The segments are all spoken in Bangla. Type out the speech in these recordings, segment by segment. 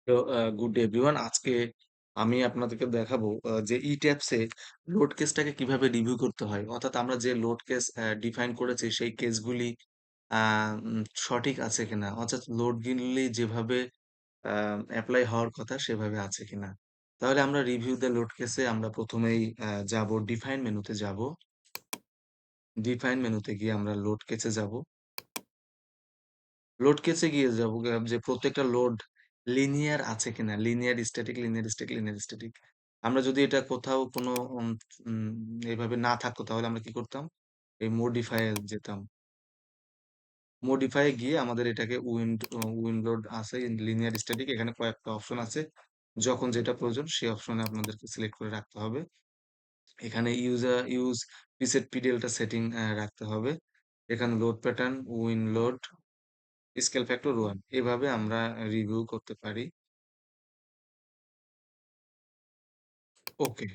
তো গুড ডে এভরিওয়ান। আজকে আমি আপনাদেরকে দেখাবো যে ইট্যাবসে লোড কেসটাকে কিভাবে রিভিউ করতে হয়। অর্থাৎ আমরা যে লোড কেস ডিফাইন করেছি সেই কেসগুলি আ সঠিক আছে কিনা? অর্থাৎ লোডগুলি যেভাবে আ এপ্লাই হওয়ার কথা সেভাবে আছে কিনা? তাহলে আমরা রিভিউ দ্য লোড কেসে আমরা ১ম এই যাবো ডিফাইন মেনুতে যাবো। ডিফাইন মেনুতে গিয়ে আমরা লোড কেসে যাবো। লোড কেসে গিয়ে যাবো যে প্রত্যেকটা লোড লিনিয়ার আছে কিনা? Linear static, linear static, linear static. আমরা যদি এটা কোথাও কোনো উম এভাবে না থাকতো তাহলে আমরা কি করতাম? এই মডিফাই এ যেতাম। মডিফাই এ গিয়ে আমাদের এটাকে উইন্ডোড আছে লিনিয়ার স্ট্যাটিক, এখানে কয়েকটা অপশন আছে। যখন যেটা প্রয়োজন সেই অপশনে আপনাদেরকে সিলেক্ট করে রাখতে হবে। এখানে ইউজ প্রিসেট পিডিএলটা সেটিং রাখতে হবে। এখানে load pattern, load, scale factor 1 এভাবে আমরা রিভিউ করতে পারি। ওকে।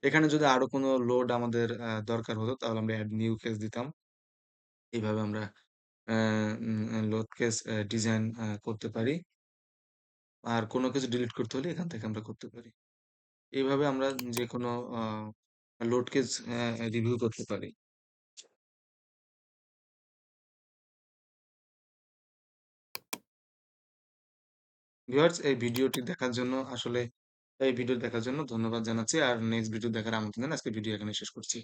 এখানে যদি আরো কোনো লোড আমাদের দরকার হতো তাহলে আমরা এড নিউ কেস দিতাম। এভাবে আমরা অ্যা লোড কেস ডিজাইন করতে পারি। আর কোনো কিছু ডিলিট করতে হলে এখান থেকে আমরা করতে পারি। এভাবে আমরা যেকোনো আ লোড কেস রিভিউ করতে পারি। ভিউয়ার্স, এই ভিডিও দেখার জন্য ধন্যবাদ জানাচ্ছি। আর নেক্সট ভিডিও দেখার আমন্ত্রণ জানিয়ে আজকের ভিডিও এখানে শেষ করছি।